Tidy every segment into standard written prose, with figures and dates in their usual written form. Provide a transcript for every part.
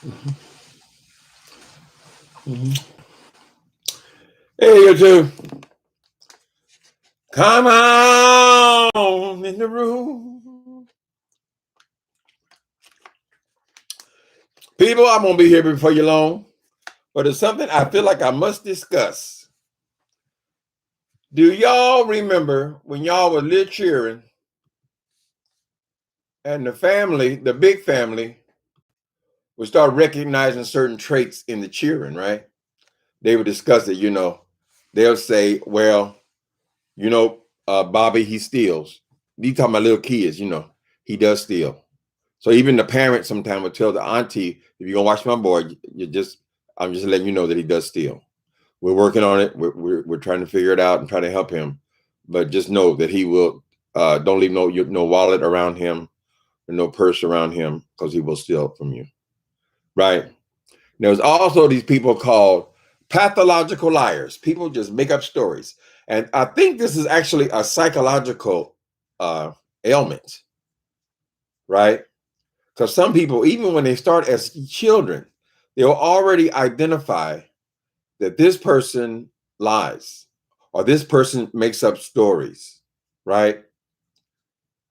Mhm. Hey, you two. Come on in the room. People, I'm going to be here before you long, but it's something I feel like I must discuss. Do y'all remember when y'all were little cheering and the family, the big family, would start recognizing certain traits in the cheering, right? They would discuss it, They'll say, well, Bobby, he steals. You talking about little kids, he does steal. So even the parents sometimes would tell the auntie, if you're gonna watch my boy, I'm just letting you know that he does steal. We're working on it. We're trying to figure it out and try to help him. But just know that he will don't leave no wallet around him or no purse around him because he will steal from you. Right. There's also these people called pathological liars. People just make up stories. And I think this is actually a psychological ailment, right? Because some people, even when they start as children, they'll already identify that this person lies or this person makes up stories, right?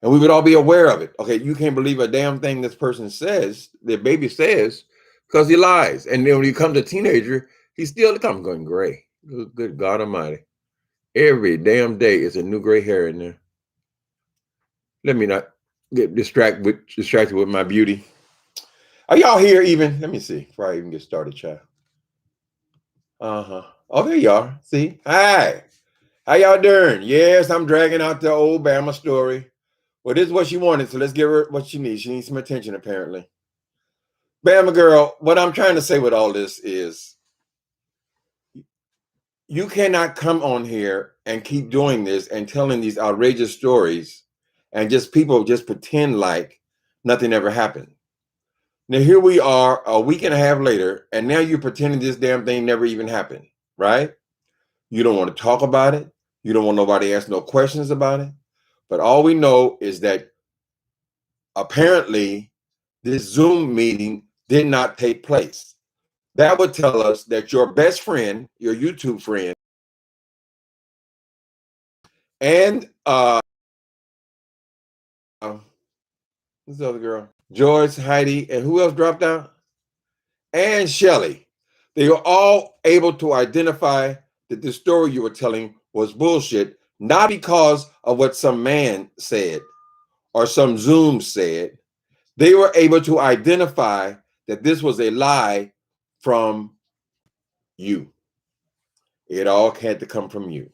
And we would all be aware of it. Okay, you can't believe a damn thing this person says, their baby says, because he lies. And then when he comes a teenager, he's still going gray. Good God Almighty. Every damn day is a new gray hair in there. Let me not get distracted with my beauty. Are y'all here even? Let me see before I even get started, child. Uh-huh. Oh, there you are. See? Hi. How y'all doing? Yes, I'm dragging out the old Bama story. Well, this is what she wanted, so let's give her what she needs. She needs some attention, apparently. Bama Girl, what I'm trying to say with all this is you cannot come on here and keep doing this and telling these outrageous stories and just people just pretend like nothing ever happened. Now, here we are a week and a half later, and now you're pretending this damn thing never even happened, right? You don't want to talk about it. You don't want nobody to ask no questions about it. But all we know is that apparently this Zoom meeting did not take place. That would tell us that your best friend, your YouTube friend, and this other girl, Joyce, Heidi, and who else dropped out? And Shelly. They were all able to identify that the story you were telling was bullshit, not because of what some man said or some Zoom said. They were able to identify that this was a lie from you. It all had to come from you.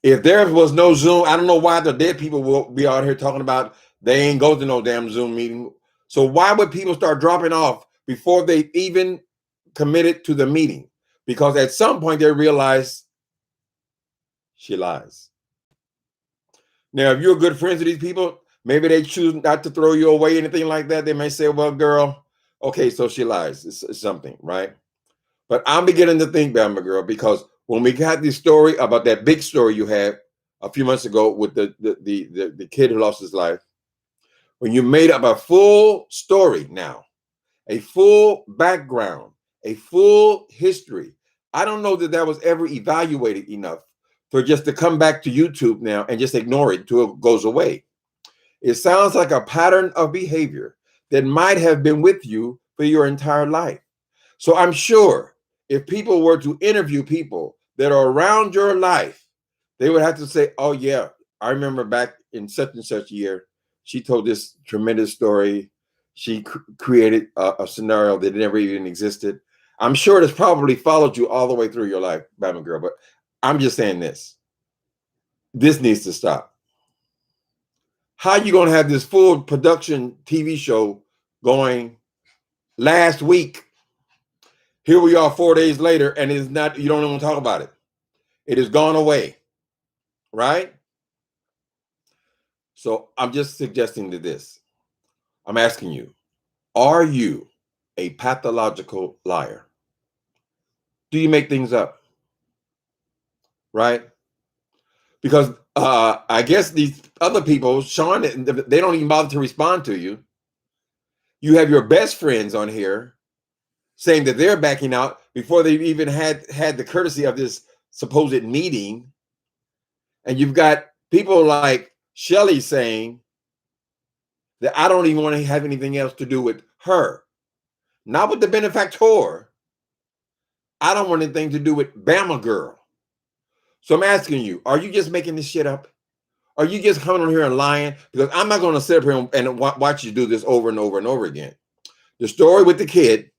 If there was no Zoom, I don't know why the dead people will be out here talking about they ain't go to no damn Zoom meeting. So why would people start dropping off before they even committed to the meeting? Because at some point they realize she lies. Now, if you're good friends with these people, maybe they choose not to throw you away, anything like that. They may say, well, girl, okay, so she lies. It's something, right? But I'm beginning to think, Bama Girl, because when we got this story about that big story you had a few months ago with the kid who lost his life, when you made up a full story now, a full background, a full history, I don't know that that was ever evaluated enough for just to come back to YouTube now and just ignore it until it goes away. It sounds like a pattern of behavior that might have been with you for your entire life. So I'm sure if people were to interview people that are around your life, they would have to say, oh, yeah, I remember back in such and such year, she told this tremendous story. She created a scenario that never even existed. I'm sure it's probably followed you all the way through your life, Bama Girl, but I'm just saying this. This needs to stop. How are you going to have this full production TV show going last week? Here we are 4 days later, and it's not, you don't even want to talk about it. It has gone away, right? So I'm just suggesting to this. I'm asking you, are you a pathological liar? Do you make things up? Right? Because I guess these other people, Sean, they don't even bother to respond to you. You have your best friends on here saying that they're backing out before they've even had the courtesy of this supposed meeting. And you've got people like Shelley saying that I don't even want to have anything else to do with her, not with the benefactor. I don't want anything to do with Bama Girl. So I'm asking you, are you just making this shit up? Are you just coming on here and lying? Because I'm not going to sit up here and watch you do this over and over and over again. The story with the kid,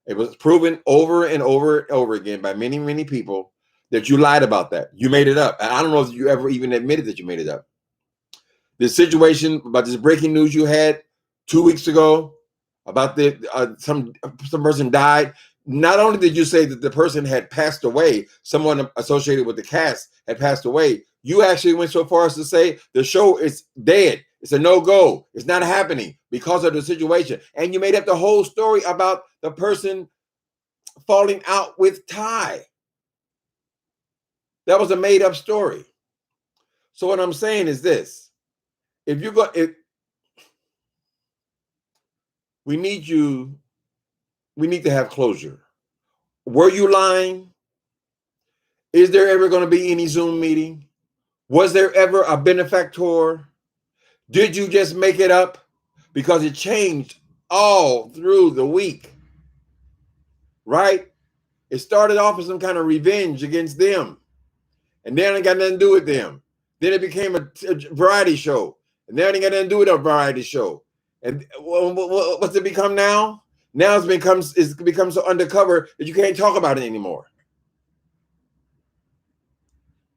it was proven over and over and over again by many, many people that you lied about that. You made it up. I don't know if you ever even admitted that you made it up. This situation about this breaking news you had 2 weeks ago about some person died. Not only did you say that the person had passed away, someone associated with the cast had passed away, you actually went so far as to say the show is dead. It's a no-go. It's not happening because of the situation. And you made up the whole story about the person falling out with Ty. That was a made-up story. So what I'm saying is this. If you go, we need to have closure. Were you lying? Is there ever going to be any Zoom meeting? Was there ever a benefactor? Did you just make it up? Because it changed all through the week, right? It started off with some kind of revenge against them, and then it got nothing to do with them. Then it became a variety show, and then it got nothing to do with a variety show. And what's it become now? Now it's become so undercover that you can't talk about it anymore.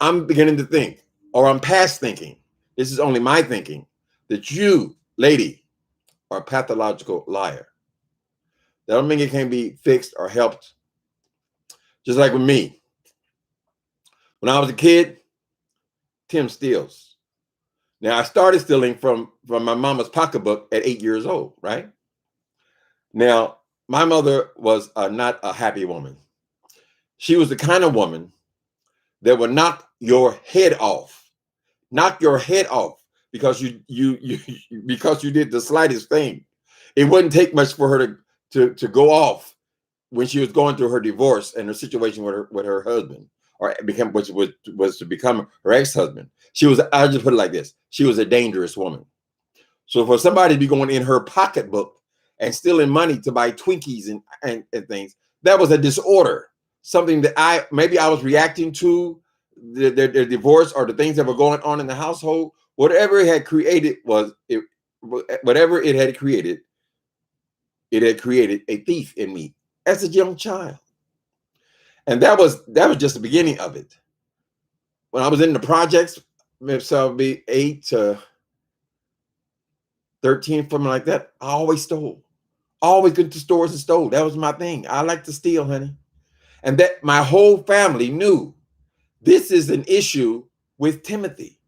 I'm beginning to think, or I'm past thinking, this is only my thinking, that you, lady, are a pathological liar. That don't mean it can't be fixed or helped. Just like with me. When I was a kid, Tim steals. Now, I started stealing from my mama's pocketbook at 8 years old, right? Now, my mother was not a happy woman. She was the kind of woman that would knock your head off because you did the slightest thing. It wouldn't take much for her to go off when she was going through her divorce and her situation with her husband, or was to become her ex-husband. I'll just put it like this. She was a dangerous woman. So for somebody to be going in her pocketbook and stealing money to buy Twinkies and things, that was a disorder. Something that I was reacting to their divorce or the things that were going on in the household. Whatever it had created it had created a thief in me as a young child. And that was just the beginning of it. When I was in the projects, so I'll be 8 to 13, something like that, I always stole. Always go to stores and stole. That was my thing. I like to steal, honey. And that my whole family knew this is an issue with Timothy.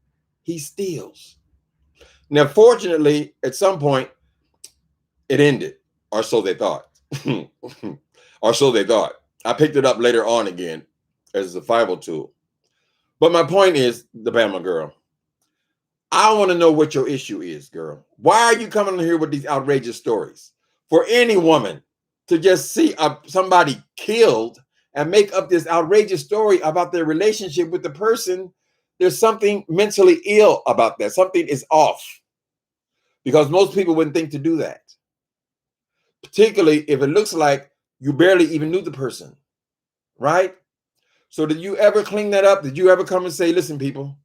He steals. Now, fortunately, at some point, it ended, or so they thought. Or so they thought. I picked it up later on again as a survival tool. But my point is, the Bama Girl. I want to know what your issue is, girl. Why are you coming here with these outrageous stories? For any woman to just see somebody killed and make up this outrageous story about their relationship with the person, there's something mentally ill about that. Something is off. Because most people wouldn't think to do that. Particularly if it looks like you barely even knew the person, right? So did you ever clean that up? Did you ever come and say, listen, people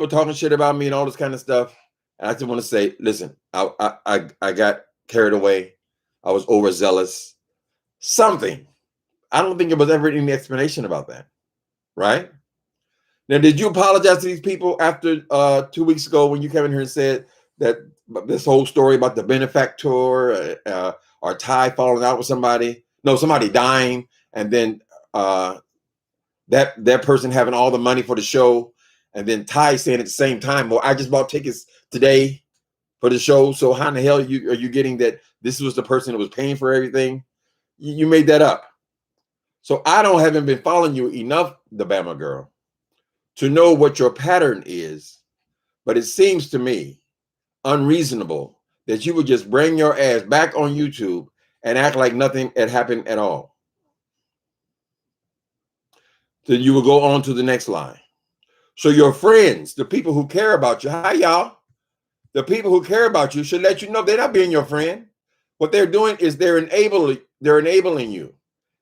talking shit about me and all this kind of stuff? And I just want to say, listen, I got carried away. I was overzealous. Something. I don't think there was ever any explanation about that, right? Now, did you apologize to these people after 2 weeks ago when you came in here and said that this whole story about the benefactor or Ty falling out with somebody dying, and then that person having all the money for the show, and then Ty saying at the same time, well, I just bought tickets today for the show, so how in the hell are you getting that this was the person that was paying for everything? You made that up. So I haven't been following you enough, the Bama Girl, to know what your pattern is, but it seems to me unreasonable that you would just bring your ass back on YouTube and act like nothing had happened at all. Then you will go on to the next line. So your friends, the people who care about you, hi y'all, the people who care about you should let you know they're not being your friend. What they're doing is they're enabling you.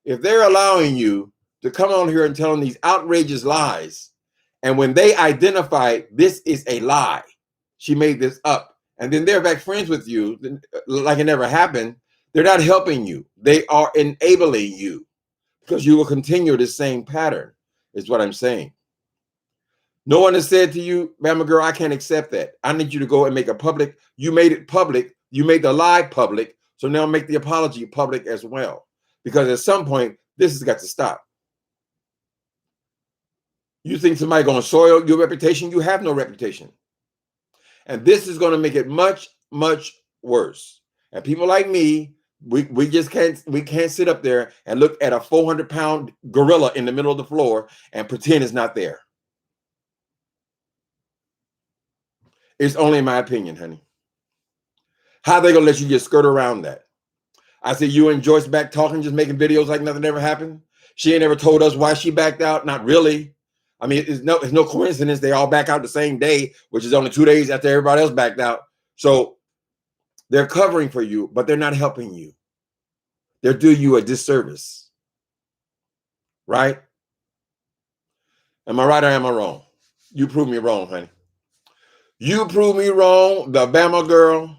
If they're allowing you to come on here and tell them these outrageous lies, and when they identify this is a lie, she made this up, and then they're back friends with you like it never happened, they're not helping you. They are enabling you because you will continue the same pattern, is what I'm saying. No one has said to you, Bama Girl, I can't accept that. I need you to go and make it public. You made it public. You made the lie public. So now make the apology public as well. Because at some point, this has got to stop. You think somebody's going to soil your reputation? You have no reputation. And this is going to make it much, much worse. And people like me, we just can't sit up there and look at a 400-pound gorilla in the middle of the floor and pretend it's not there. It's only my opinion, honey. How are they going to let you just skirt around that? I said, you and Joyce back talking, just making videos like nothing ever happened. She ain't ever told us why she backed out. Not really. I mean, it's no coincidence they all back out the same day, which is only 2 days after everybody else backed out. So they're covering for you, but they're not helping you. They're doing you a disservice. Right? Am I right or am I wrong? You prove me wrong, honey. You prove me wrong, the Bama Girl,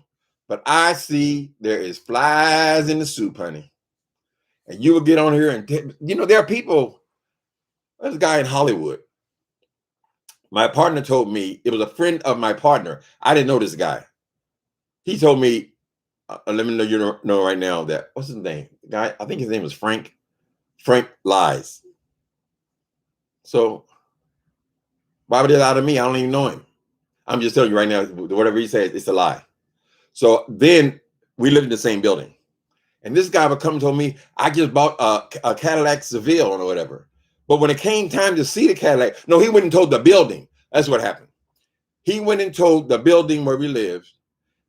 but I see there is flies in the soup, honey. And you will get on here and, there are people, there's a guy in Hollywood. My partner told me, it was a friend of my partner. I didn't know this guy. He told me, let me know you know right now that, what's his name? Guy, I think his name was Frank. Frank lies. So why would they lie to me? I don't even know him. I'm just telling you right now, whatever he says, it's a lie. So then we lived in the same building. And this guy would come and told me, I just bought a Cadillac Seville or whatever. But when it came time to see the Cadillac, no, he went and told the building. That's what happened. He went and told the building where we lived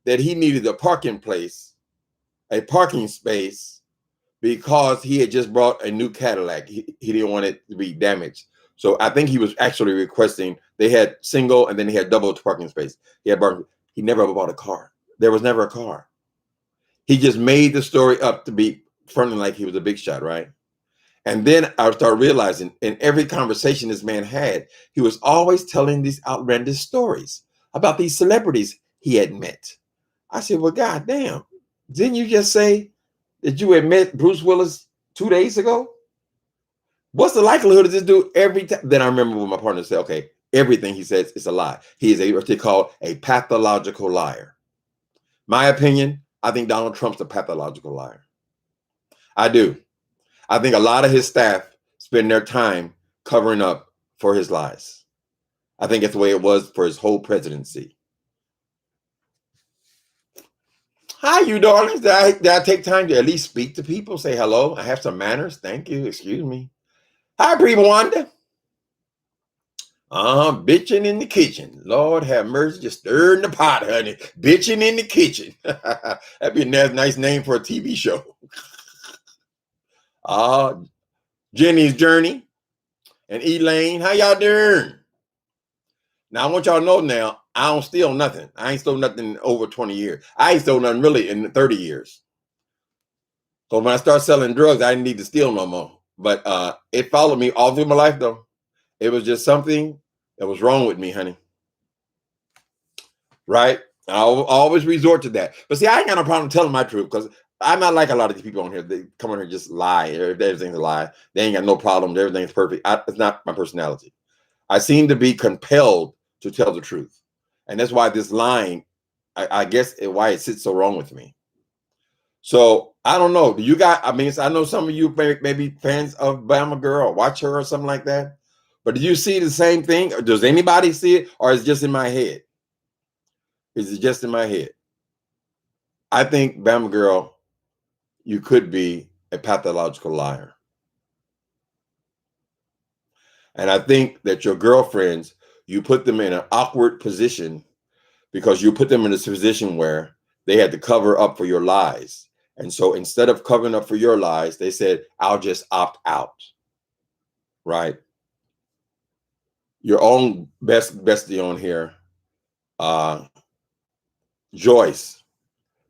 that he needed a parking space, because he had just bought a new Cadillac. He didn't want it to be damaged. So I think he was actually requesting, they had single and then he had double parking space. He never bought a car. There was never a car. He just made the story up to be fronting like he was a big shot, right? And then I started realizing in every conversation this man had, he was always telling these outlandish stories about these celebrities he had met. I said, well, goddamn, didn't you just say that you had met Bruce Willis 2 days ago? What's the likelihood of this dude every time? Then I remember when my partner said, okay, everything he says is a lie. He is what they call a pathological liar. My opinion, I think Donald Trump's a pathological liar. I do. I think a lot of his staff spend their time covering up for his lies. I think it's the way it was for his whole presidency. Hi, you darlings. Did I take time to at least speak to people? Say hello. I have some manners. Thank you. Excuse me. Hi, Prima Wanda. Bitching in the kitchen. Lord have mercy. Just stirring the pot, honey. Bitching in the kitchen. That'd be a nice name for a TV show. Jenny's Journey and Elaine. How y'all doing? Now, I want y'all to know now, I don't steal nothing. I ain't stole nothing in over 20 years. I ain't stole nothing really in 30 years. So when I start selling drugs, I didn't need to steal no more. But it followed me all through my life, though. It was just something that was wrong with me, honey. Right? I'll always resort to that. But see, I ain't got no problem telling my truth, because I'm not like a lot of these people on here. They come on here and just lie. Everything's a lie. They ain't got no problems. Everything's perfect. It's not my personality. I seem to be compelled to tell the truth. And that's why this line, I guess why it sits so wrong with me. So I don't know. Do you got, I mean, I know some of you may be fans of Bama Girl, watch her or something like that. But do you see the same thing? Or does anybody see it? Or is it just in my head? Is it just in my head? I think, Bama Girl, you could be a pathological liar. And I think that your girlfriends, you put them in an awkward position because you put them in this position where they had to cover up for your lies. And so instead of covering up for your lies, they said, I'll just opt out. Right? Your own bestie on here, Joyce,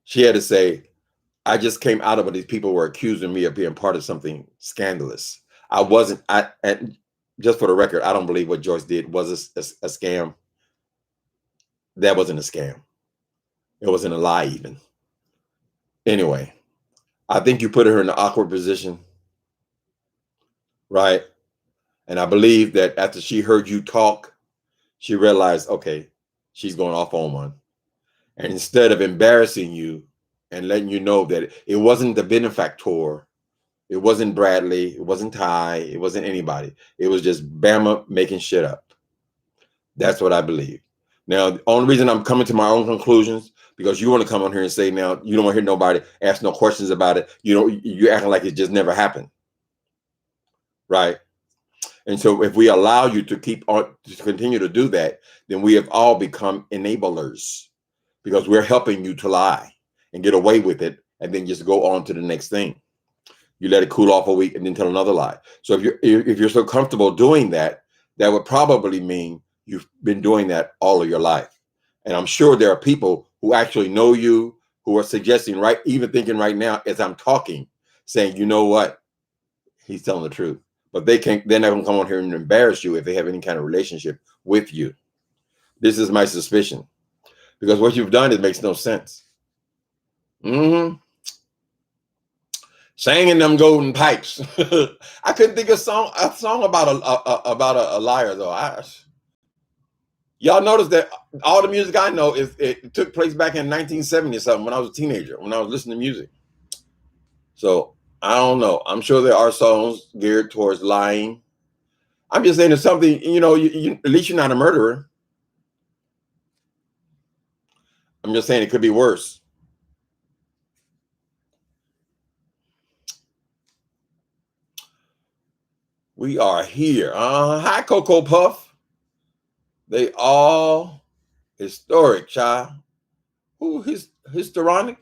she had to say, I just came out of it. These people were accusing me of being part of something scandalous. I wasn't. And just for the record, I don't believe what Joyce did was a scam. That wasn't a scam. It wasn't a lie even. Anyway, I think you put her in an awkward position, right? And I believe that after she heard you talk, she realized, okay, she's going off on one. And instead of embarrassing you and letting you know that it wasn't the benefactor, it wasn't Bradley, it wasn't Ty, it wasn't anybody. It was just Bama making shit up. That's what I believe. Now, the only reason I'm coming to my own conclusions, because you want to come on here and say now you don't want to hear nobody ask no questions about it. You're acting like it just never happened. Right? And so if we allow you to continue to do that, then we have all become enablers, because we're helping you to lie and get away with it and then just go on to the next thing. You let it cool off a week and then tell another lie. So if you're so comfortable doing that, that would probably mean you've been doing that all of your life. And I'm sure there are people who actually know you, who are suggesting, right, even thinking right now as I'm talking, saying, you know what, he's telling the truth. But they're not going to come on here and embarrass you if they have any kind of relationship with you. This is my suspicion, because what you've done, it makes no sense. Singing them golden pipes. I couldn't think of a song about a liar though. Y'all notice that all the music I know it took place back in 1970 or something, when I was a teenager, when I was listening to music. So I don't know. I'm sure there are songs geared towards lying. I'm just saying it's something, at least you're not a murderer. I'm just saying it could be worse. We are here. Hi, Cocoa Puff. They all historic, child. Who histrionic?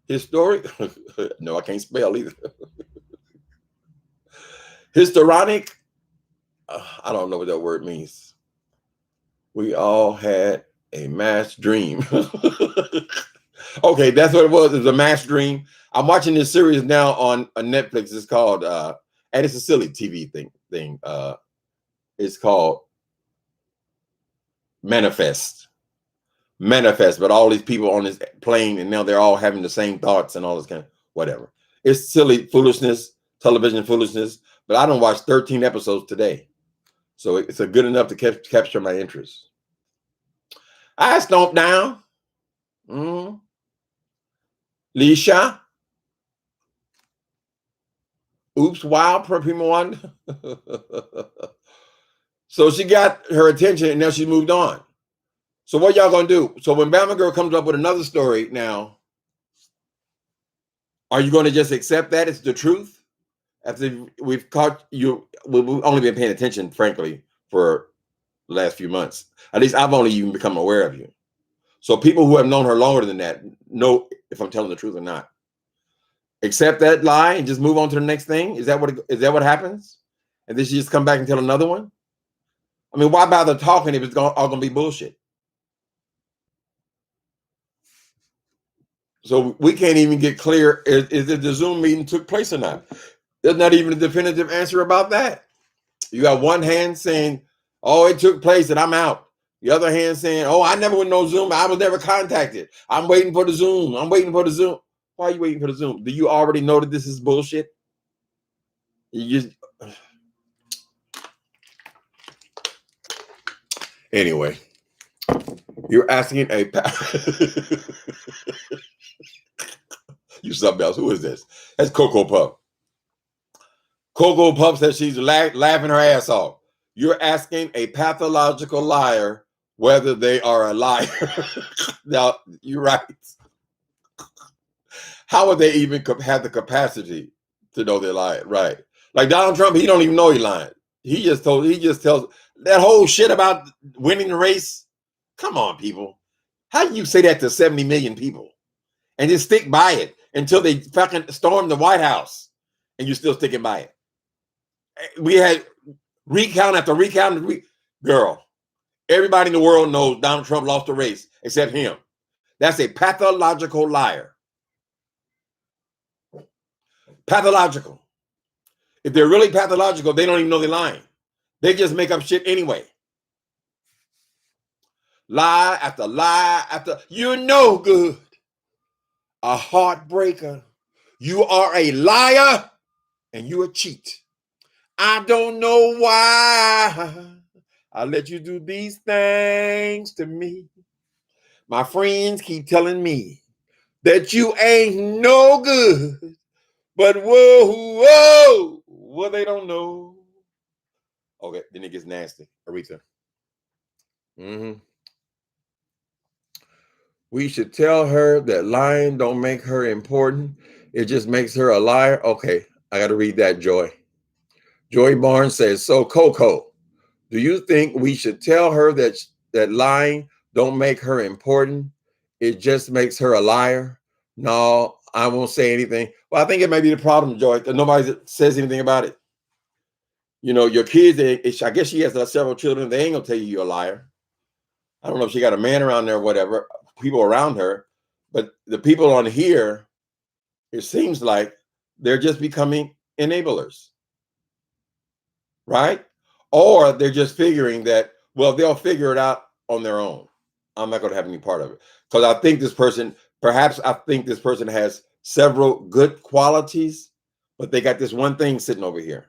Historic? No, I can't spell either. Histrionic? I don't know what that word means. We all had a mass dream. Okay, that's what it was. It was a mass dream. I'm watching this series now on Netflix. It's called, and it's a silly TV thing. It's called Manifest, but all these people on this plane, and now they're all having the same thoughts and all this kind of whatever. It's silly foolishness, television foolishness, but I don't watch 13 episodes today, so it's a good enough to capture my interest. I stomp down. Lisha. Oops, wow, Primo one. So she got her attention, and now she moved on. So what y'all gonna do? So when Bama Girl comes up with another story now, are you going to just accept that it's the truth? After we've caught you, we've only been paying attention, frankly, for the last few months. At least I've only even become aware of you. So people who have known her longer than that know if I'm telling the truth or not. Accept that lie and just move on to the next thing. Is that what happens? And then she just come back and tell another one? I mean, why bother talking if it's all going to be bullshit? So we can't even get clear if the Zoom meeting took place or not. There's not even a definitive answer about that. You got one hand saying, oh, it took place and I'm out. The other hand saying, oh, I never went no Zoom. I was never contacted. I'm waiting for the Zoom. I'm waiting for the Zoom. Why are you waiting for the Zoom? Do you already know that this is bullshit? You just... Anyway, you're asking a... You something else. Who is this? That's Cocoa Puff. Cocoa Puff says she's laughing her ass off. You're asking a pathological liar whether they are a liar. Now, you're right. How would they even have the capacity to know they're lying? Right. Like Donald Trump, he don't even know he's lying. He just tells that whole shit about winning the race. Come on, people. How do you say that to 70 million people and just stick by it until they fucking stormed the White House, and you're still sticking by it. We had recount after recount. Girl, everybody in the world knows Donald Trump lost the race except him. That's a pathological liar. Pathological. If they're really pathological, they don't even know they're lying. They just make up shit anyway. Lie after lie after, you're no good. A heartbreaker. You are a liar and you a cheat. I don't know why I let you do these things to me. My friends keep telling me that you ain't no good. But whoa, well, they don't know. Okay, then it gets nasty. Aretha. We should tell her that lying don't make her important. It just makes her a liar. Okay, I got to read that, Joy. Joy Barnes says, so Coco, do you think we should tell her that lying don't make her important? It just makes her a liar? No, I won't say anything. Well, I think it may be the problem, Joy, that nobody says anything about it. You know, your kids, I guess she has several children. They ain't going to tell you you're a liar. I don't know if she got a man around there or whatever, people around her. But the people on here, it seems like they're just becoming enablers. Right? Or they're just figuring that, well, they'll figure it out on their own. I'm not going to have any part of it. Because I think this person has several good qualities, but they got this one thing sitting over here.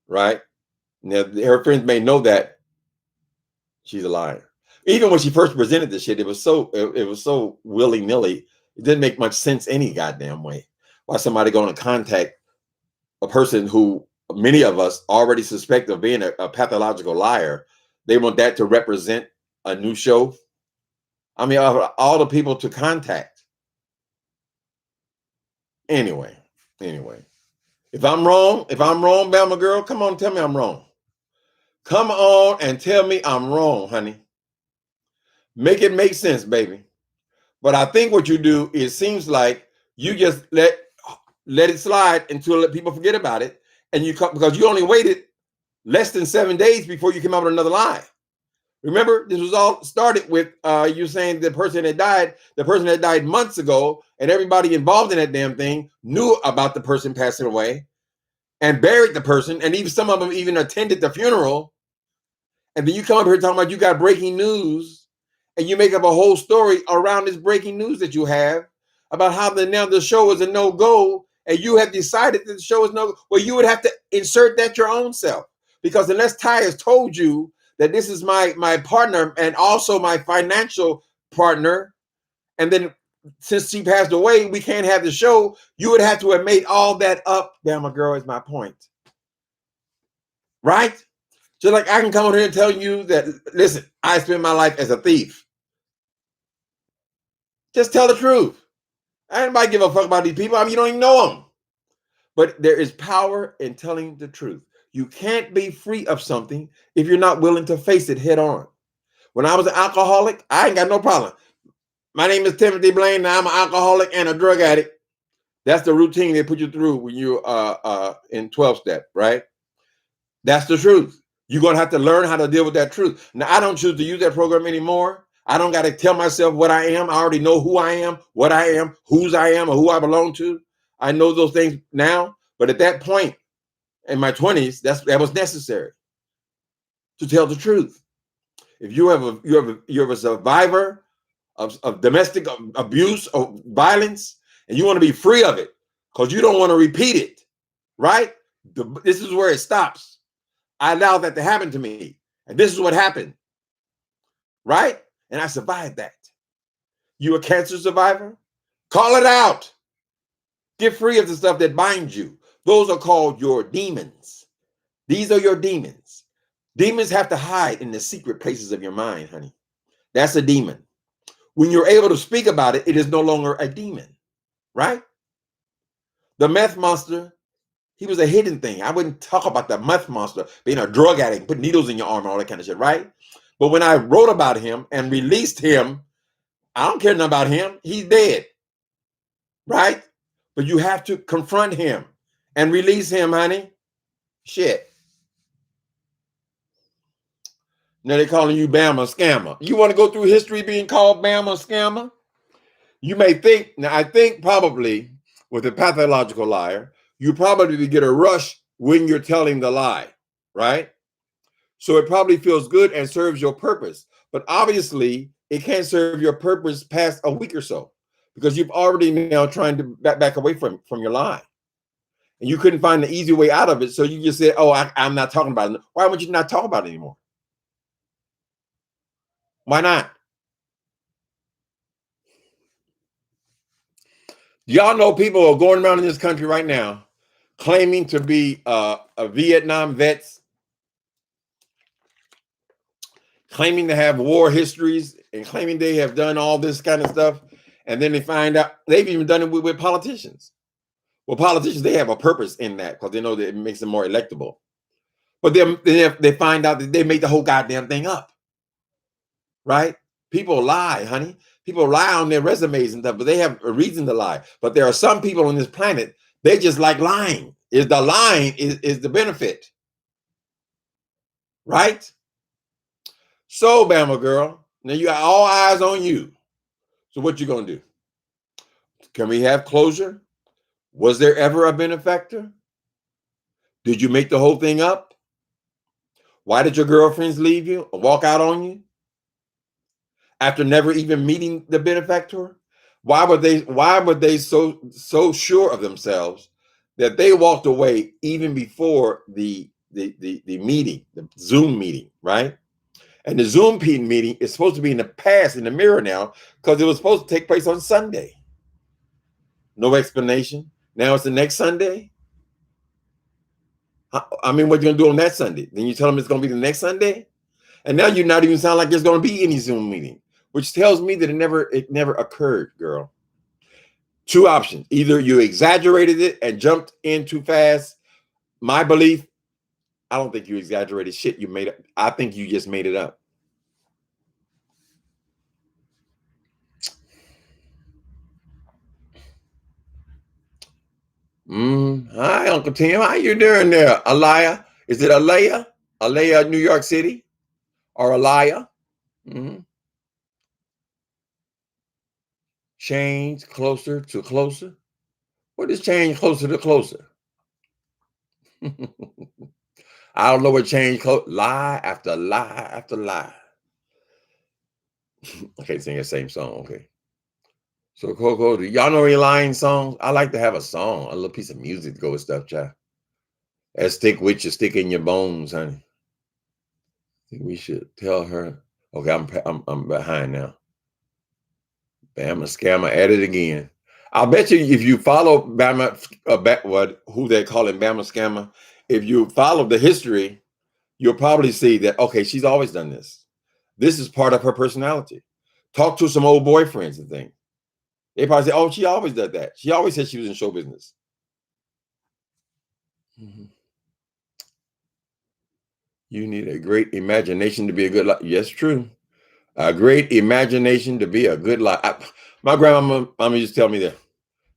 Right? Now, her friends may know that she's a liar. Even when she first presented this shit, it was so willy-nilly. It didn't make much sense any goddamn way. Why somebody going to contact a person who many of us already suspect of being a pathological liar? They want that to represent a new show. I mean, all the people to contact. Anyway. If I'm wrong, Bama Girl, come on, tell me I'm wrong. Come on and tell me I'm wrong, honey. Make it make sense, baby. But I think what you do, it seems like you just let it slide until people forget about it. And you come, because you only waited less than 7 days before you came out with another lie. Remember, this was all started with you saying the person that died months ago, and everybody involved in that damn thing knew about the person passing away and buried the person, and even some of them even attended the funeral. And then you come up here talking about you got breaking news, and you make up a whole story around this breaking news that you have about how now the show is a no-go, and you have decided that the show is no. Well, you would have to insert that your own self, because unless Ty has told you that this is my partner and also my financial partner, and then since she passed away, we can't have the show, you would have to have made all that up. Bama Girl is my point. Right? Just like I can come over here and tell you that, listen, I spent my life as a thief. Just tell the truth. Anybody give a fuck about these people? I mean, you don't even know them. But there is power in telling the truth. You can't be free of something if you're not willing to face it head on. When I was an alcoholic, I ain't got no problem. My name is Timothy Blaine, and I'm an alcoholic and a drug addict. That's the routine they put you through when you're in 12-step, right? That's the truth. You're going to have to learn how to deal with that truth. Now, I don't choose to use that program anymore. I don't got to tell myself what I am. I already know who I am, what I am, whose I am, or who I belong to. I know those things now. But at that point in my 20s, that was necessary to tell the truth. If you're a survivor of domestic abuse or violence, and you want to be free of it because you don't want to repeat it, right? This is where it stops. I allowed that to happen to me, and this is what happened, right? And I survived that. You a cancer survivor? Call it out. Get free of the stuff that binds you. Those are called your demons. These are your demons. Demons have to hide in the secret places of your mind, honey. That's a demon. When you're able to speak about it, it is no longer a demon, right? The meth monster, he was a hidden thing. I wouldn't talk about the meth monster being a drug addict, put needles in your arm, all that kind of shit, right? But when I wrote about him and released him, I don't care nothing about him. He's dead. right? But you have to confront him and release him, honey. Shit. Now they're calling you Bama scammer. You want to go through history being called Bama scammer? You may think, now I think probably with a pathological liar, you probably get a rush when you're telling the lie, right? So it probably feels good and serves your purpose. But obviously, it can't serve your purpose past a week or so because you've already now trying to back away from your lie. And you couldn't find the easy way out of it. So you just said, oh, I'm not talking about it. Why would you not talk about it anymore? Why not? Y'all know people are going around in this country right now claiming to be a Vietnam vets, claiming to have war histories, and claiming they have done all this kind of stuff. And then they find out they've even done it with politicians. Well, politicians, they have a purpose in that because they know that it makes them more electable. But then they find out that they made the whole goddamn thing up, right? People lie, honey. People lie on their resumes and stuff, but they have a reason to lie. But there are some people on this planet, they just like lying. Is the lying is the benefit, right? So, Bama girl, now you got all eyes on you. So what you gonna do? Can we have closure? Was there ever a benefactor? Did you make the whole thing up? Why did your girlfriends leave you or walk out on you after never even meeting the benefactor? Why were they so sure of themselves that they walked away even before the meeting, the Zoom meeting, right? And the Zoom meeting is supposed to be in the past, in the mirror now, because it was supposed to take place on Sunday. No explanation. Now it's the next Sunday. I mean, what you gonna do on that Sunday? Then you tell them it's gonna be the next Sunday, and now you're not even sound like there's gonna be any Zoom meeting, which tells me that it never occurred, girl. Two options: either you exaggerated it and jumped in too fast. My belief: I don't think you exaggerated shit. You made it. I think you just made it up. Hi, Uncle Tim. How you doing there, Alaya? Is it Alaya? Alaya, New York City, or Alaya? Mm-hmm. Change closer to closer. What is change closer to closer? I don't know what change. Lie after lie after lie. I can't sing that same song. Okay. So Coco, do y'all know any lying songs? I like to have a song, a little piece of music to go with stuff, child. That stick with you, stick in your bones, honey. I think we should tell her. Okay, I'm behind now. Bama scammer at it again. I'll bet you if you follow Bama, who they call him Bama scammer, if you follow the history, you'll probably see that, okay, she's always done this. This is part of her personality. Talk to some old boyfriends and things. They probably say, oh, she always did that. She always said she was in show business. Mm-hmm. You need a great imagination to be a good liar. Yes, true. A great imagination to be a good liar. My grandmama used to tell me that.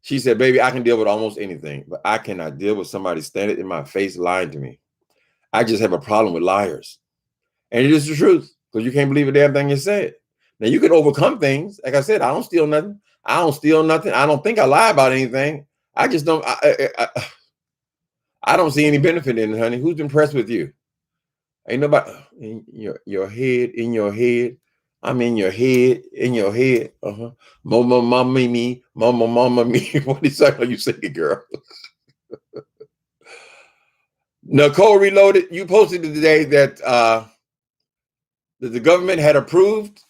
She said, baby, I can deal with almost anything, but I cannot deal with somebody standing in my face lying to me. I just have a problem with liars. And it is the truth, because you can't believe a damn thing you said. Now, you can overcome things. Like I said, I don't steal nothing. I don't steal nothing. I don't think I lie about anything. I just don't. I don't see any benefit in it, honey. Who's impressed with you? Ain't nobody in your head, in your head. I'm in your head, in your head. Mama, mama, me, mama, mama, me. What is that? You singing, girl? Nicole Reloaded, you posted today that the government had approved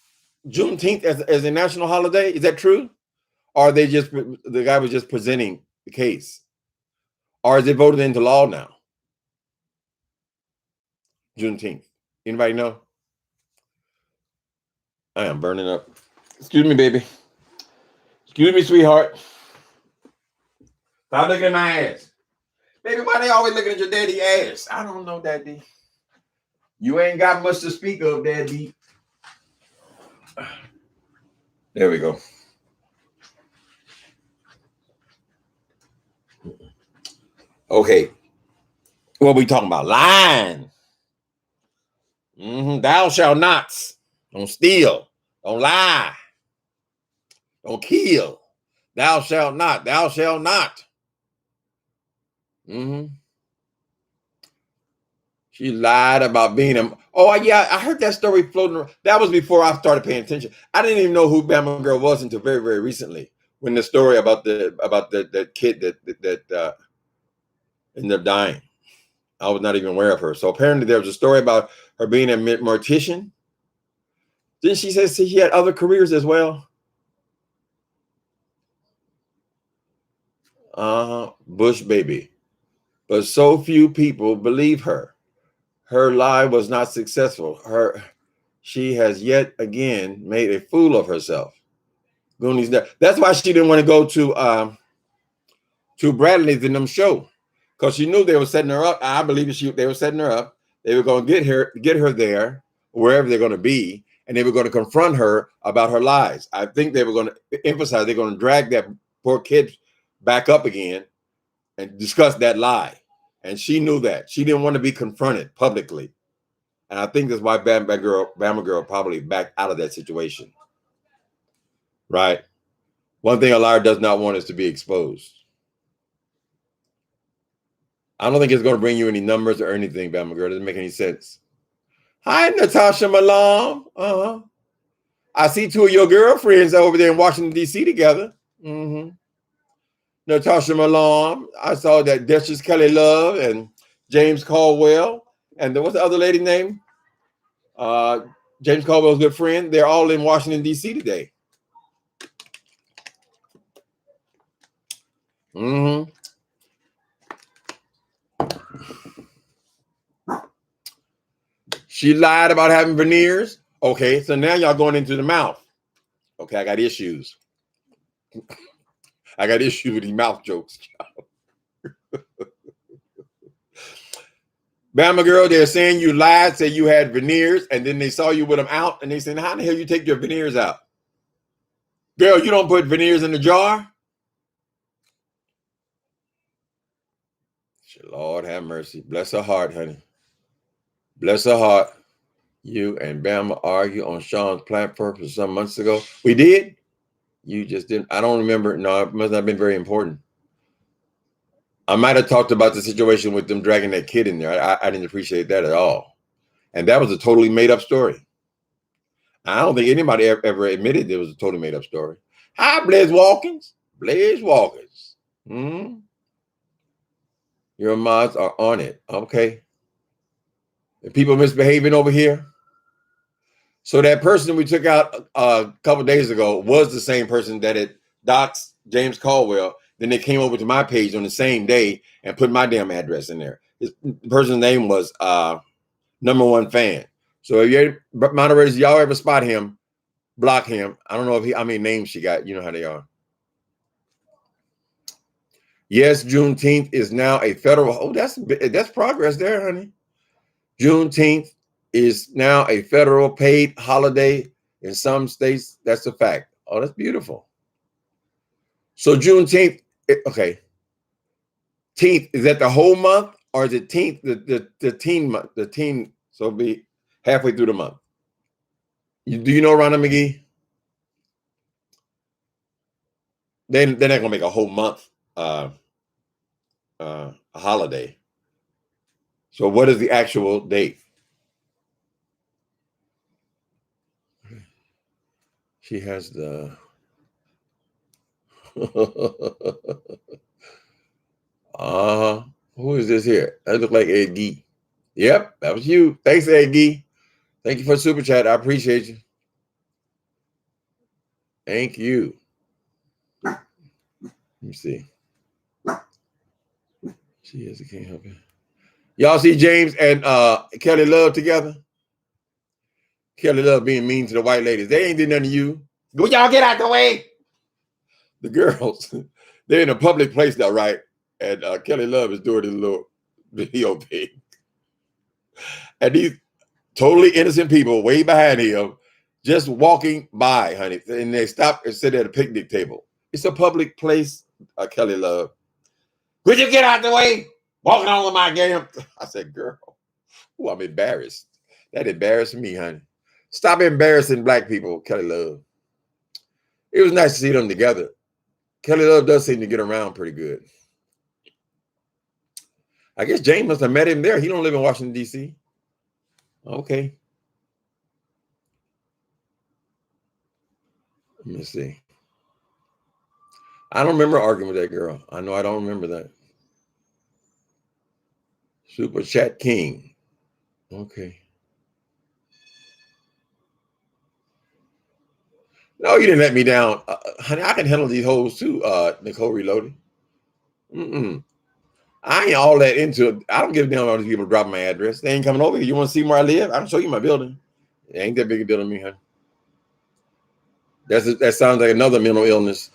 Juneteenth as a national holiday. Is that true? Or are they just, the guy was just presenting the case? Or is it voted into law now? Juneteenth. Anybody know? I am burning up. Excuse me, baby. Excuse me, sweetheart. Stop looking at my ass. Baby, why they always looking at your daddy ass? I don't know, daddy. You ain't got much to speak of, daddy. There we go. Okay. What we talking about? Lying. Thou shalt not. Don't steal. Don't lie. Don't kill. Thou shalt not. Thou shalt not. She lied about being a. Oh yeah, I heard that story floating around. That was before I started paying attention. I didn't even know who Bama Girl was until very, very recently. When the story about the kid that ended up dying, I was not even aware of her. So apparently there was a story about her being a mortician. Didn't she say she had other careers as well? Bush baby. But so few people believe her. Her lie was not successful. She has yet again made a fool of herself. Goonies. That's why she didn't want to go to Bradley's in them show, because she knew they were setting her up. I believe they were setting her up. They were going to get her there, wherever they're going to be, and they were going to confront her about her lies. I think they were going to emphasize they're going to drag that poor kid back up again and discuss that lie. And she knew that. She didn't want to be confronted publicly. And I think that's why Bama Girl probably backed out of that situation. Right? One thing a liar does not want is to be exposed. I don't think it's going to bring you any numbers or anything, Bama Girl. It doesn't make any sense. Hi, Natasha Malam. I see two of your girlfriends over there in Washington, D.C. together. Natasha Malam. I saw that Duchess Kelly Love and James Caldwell. And what's the other lady name? James Caldwell's good friend. They're all in Washington, D.C. today. She lied about having veneers. Okay, so now y'all going into the mouth. Okay, I got issues. I got issues with these mouth jokes. Bama Girl, they're saying you lied, say you had veneers, and then they saw you with them out, and they said, how the hell you take your veneers out? Girl, you don't put veneers in the jar? Lord have mercy. Bless her heart, honey. Bless her heart. You and Bama argue on Sean's platform for some months ago. We did? You just didn't. I don't remember. No, it must not have been very important. I might have talked about the situation with them dragging that kid in there. I didn't appreciate that at all. And that was a totally made up story. I don't think anybody ever admitted it was a totally made up story. Hi, Blaze Walkins. Blaze Walkins. Your mods are on it. Okay. The people misbehaving over here. So that person we took out a couple days ago was the same person that had doxed James Caldwell. Then they came over to my page on the same day and put my damn address in there. The person's name was #1 fan. So if you moderators, y'all ever spot him, block him. I don't know if how many names she got. You know how they are. Yes, Juneteenth is now a federal. Oh, that's progress there, honey. Juneteenth is now a federal paid holiday in some states. That's a fact. Oh, that's beautiful. So Juneteenth, okay. Teenth, is that the whole month, or is it teenth, the teen month, the teen? So it'll be halfway through the month. Do you know, Rhonda McGee? They're not gonna make a whole month a holiday. So what is the actual date? She has the who is this here? That look like Ed Gee. Yep, that was you. Thanks, Ed Gee. Thank you for super chat. I appreciate you. Thank you. Let me see. She is. I can't help it. Y'all see James and Kelly Love together? Kelly Love being mean to the white ladies. They ain't did nothing to you. Go, y'all get out the way. The girls, they're in a public place now, right? And Kelly Love is doing this little video thing. And these totally innocent people way behind him just walking by, honey. And they stop and sit at a picnic table. It's a public place, Kelly Love. Would you get out the way? Walking on with my game. I said, girl, ooh, I'm embarrassed. That embarrassed me, honey. Stop embarrassing black people, Kelly Love. It was nice to see them together. Kelly Love does seem to get around pretty good. I guess James must have met him there. He don't live in Washington, D.C. Okay. Let me see. I don't remember arguing with that girl. I know I don't remember that. Super Chat King. Okay. No, you didn't let me down. Honey, I can handle these hoes too, Nicole Reloaded. I ain't all that into it. I don't give a damn about these people dropping my address. They ain't coming over here. You want to see where I live? I can show you my building. It ain't that big a deal to me, honey. That sounds like another mental illness.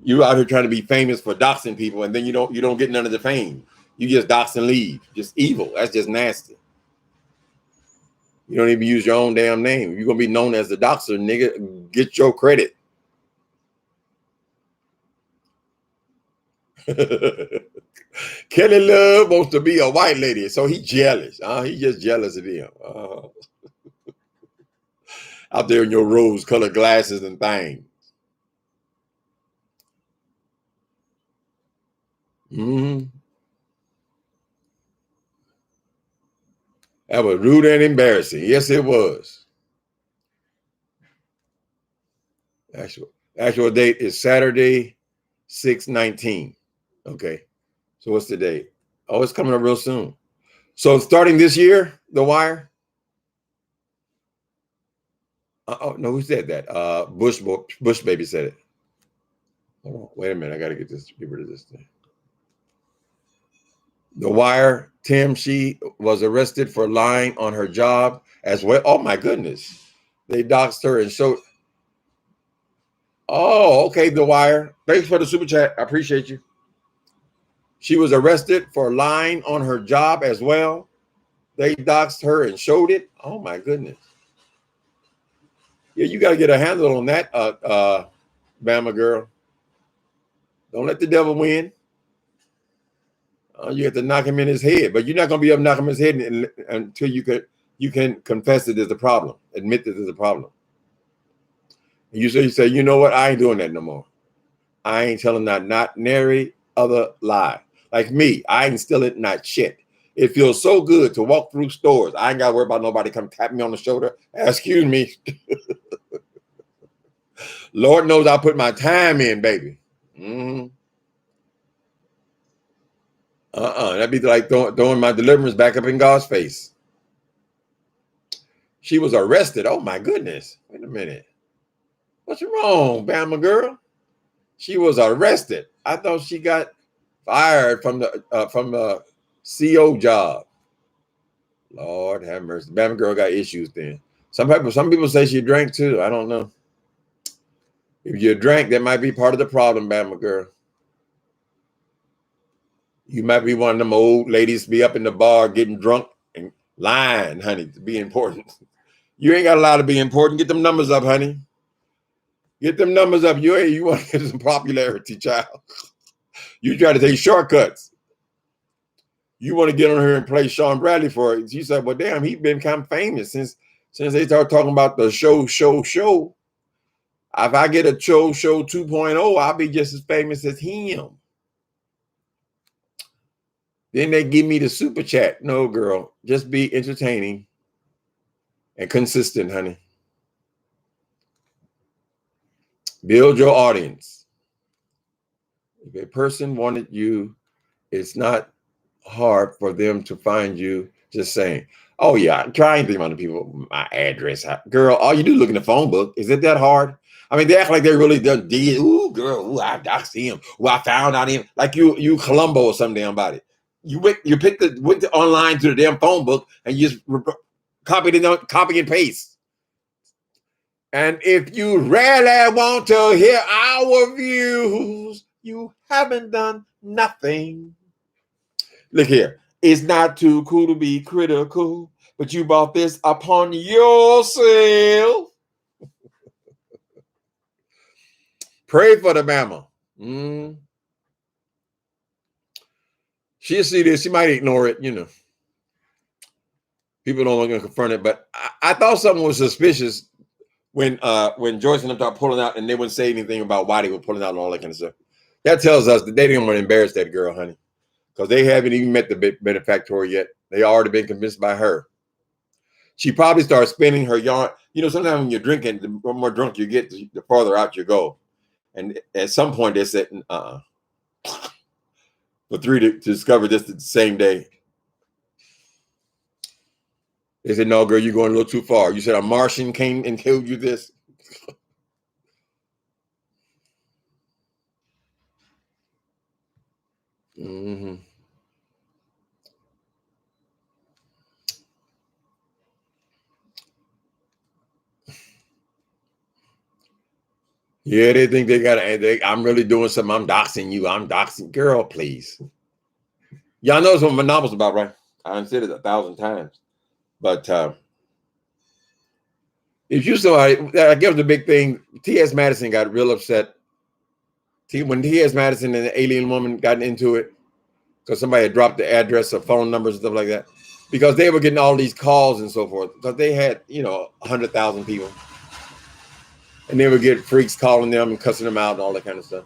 You out here trying to be famous for doxing people, and then you don't get none of the fame. You just dox and leave. Just evil. That's just nasty. You don't even use your own damn name. You're gonna be known as the doxer, nigga. Get your credit. Kelly Love wants to be a white lady, so he jealous. He just jealous of them. Out there in your rose-colored glasses and things. That was rude and embarrassing. Yes, it was. Actual date is Saturday, 6/19. Okay. So what's the date? Oh, it's coming up real soon. So starting this year, The Wire. Oh no, who said that? Bush baby said it. Hold on, wait a minute. I gotta get rid of this thing. The Wire. Tim, she was arrested for lying on her job as well. Oh my goodness. They doxed her and showed. Oh, okay, The Wire. Thanks for the super chat. I appreciate you. She was arrested for lying on her job as well. They doxed her and showed it. Oh my goodness. Yeah, you got to get a handle on that, Bama Girl. Don't let the devil win. You have to knock him in his head, but you're not going to be able to knock him in his head until you can confess that there's a problem, admit that there's a problem. And you say, you know what? I ain't doing that no more. I ain't telling not nary other lie. Like me, I ain't stealing not shit. It feels so good to walk through stores. I ain't got to worry about nobody come tap me on the shoulder. Excuse me. Lord knows I put my time in, baby. That'd be like throwing my deliverance back up in God's face. She was arrested. Oh my goodness. Wait a minute. What's wrong, Bama Girl? She was arrested. I thought she got fired from the CO job. Lord have mercy. Bama Girl got issues then. Some people say she drank too. I don't know. If you drank, that might be part of the problem, Bama Girl. You might be one of them old ladies be up in the bar getting drunk and lying, honey, to be important. You ain't got a lot to be important. Get them numbers up, honey. Get them numbers up. You want to get some popularity, child. You try to take shortcuts. You want to get on her and play Sean Bradley for it. She said, well, damn, he's been kind of famous since they started talking about the show. If I get a show 2.0, I'll be just as famous as him. Then they give me the super chat. No, girl, just be entertaining and consistent, honey. Build your audience. If a person wanted you, it's not hard for them to find you. Just saying, oh yeah, I'm trying to think about the people, my address. Girl, all you do is look in the phone book. Is it that hard? I mean, they act like they really done did. Ooh, girl, ooh, I doxed him. Ooh, I found out him. Like you Columbo or some damn body. You went online to the damn phone book and you just copy and paste. And if you really want to hear our views, you haven't done nothing. Look here. It's not too cool to be critical, but you bought this upon yourself. Pray for the Bama. She'll see this. She might ignore it. You know, people don't want to confront it. But I thought something was suspicious when Joyce and them started pulling out, and they wouldn't say anything about why they were pulling out and all that kind of stuff. That tells us that they didn't want to embarrass that girl, honey, because they haven't even met the benefactor yet. They already been convinced by her. She probably started spinning her yarn. You know, sometimes when you're drinking, the more drunk you get, the farther out you go. And at some point, they said, for three to discover this the same day. They said, no, girl, you're going a little too far. You said a Martian came and killed you this. Mm-hmm. Yeah, they think they got I'm really doing something. I'm doxing you. I'm doxing. Girl, please. Y'all know what my novel's about, right? I said it 1,000 times. But if you saw, I guess the big thing, T.S. Madison got real upset. When T.S. Madison and the alien woman got into it, because somebody had dropped the address or phone numbers and stuff like that, because they were getting all these calls and so forth, because they had, 100,000 people. And they would get freaks calling them and cussing them out and all that kind of stuff.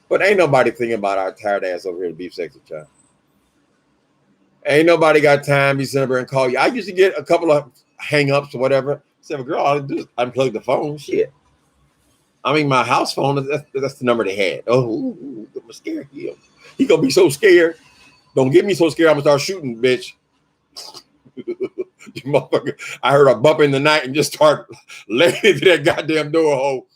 But ain't nobody thinking about our tired ass over here to beef sexy child. Ain't nobody got time to be sitting there and call you. I used to get a couple of hang-ups or whatever. I said, well, girl, all I do is unplug the phone. Shit. I mean, my house phone, that's the number they had. Oh, I'm scared. He gonna be so scared. Don't get me so scared, I'm gonna start shooting, bitch. Motherfucker. I heard a bump in the night and just start laying into that goddamn door hole.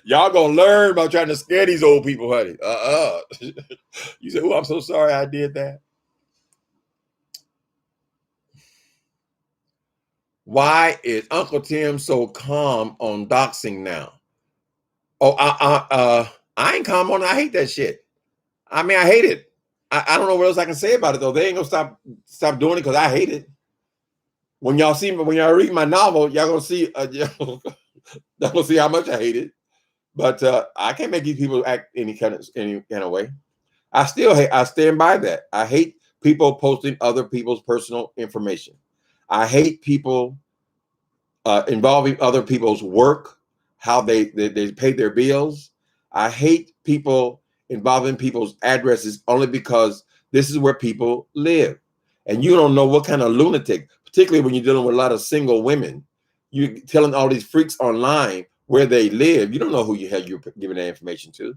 Y'all gonna learn about trying to scare these old people, honey. You say, oh, I'm so sorry I did that. Why is Uncle Tim so calm on doxing now? Oh, I ain't calm on it. I hate that shit. I mean, I hate it. I don't know what else I can say about it though. They ain't gonna stop doing it because I hate it. When y'all read my novel, y'all gonna see y'all gonna see how much I hate it. But I can't make these people act any kind of way. I stand by that. I hate people posting other people's personal information. I hate people involving other people's work, how they pay their bills. I hate people involving people's addresses only because this is where people live. And you don't know what kind of lunatic, particularly when you're dealing with a lot of single women, you're telling all these freaks online where they live. You don't know who you're giving that information to.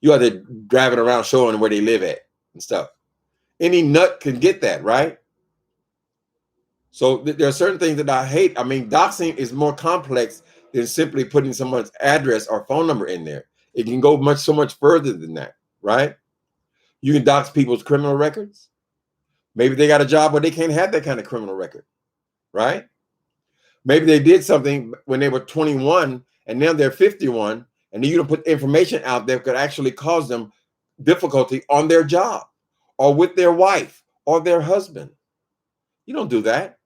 You are there driving around showing where they live at and stuff. Any nut can get that, right? So there are certain things that I hate. I mean, doxing is more complex than simply putting someone's address or phone number in there. It can go so much further than that, right? You can dox people's criminal records. Maybe they got a job where they can't have that kind of criminal record, right? Maybe they did something when they were 21 and now they're 51, and you don't put information out there that could actually cause them difficulty on their job or with their wife or their husband. You don't do that.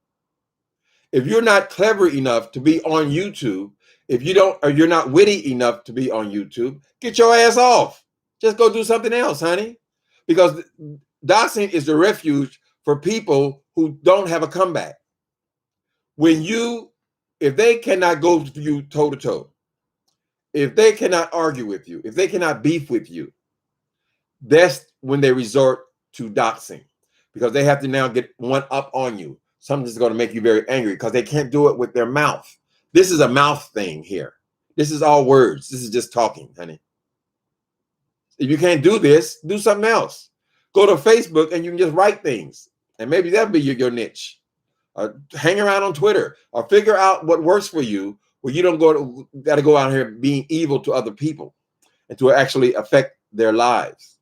If you're not clever enough to be on YouTube, you're not witty enough to be on YouTube, get your ass off. Just go do something else, honey. Because doxing is the refuge for people who don't have a comeback. If they cannot go to you toe to toe, if they cannot argue with you, if they cannot beef with you, that's when they resort to doxing, because they have to now get one up on you. Something's going to make you very angry because they can't do it with their mouth. This is a mouth thing here. This is all words. This is just talking, honey. If you can't do this, do something else. Go to Facebook and you can just write things, and maybe that'll be your niche. Hang around on Twitter or figure out what works for you, where you don't got to go out here being evil to other people and to actually affect their lives.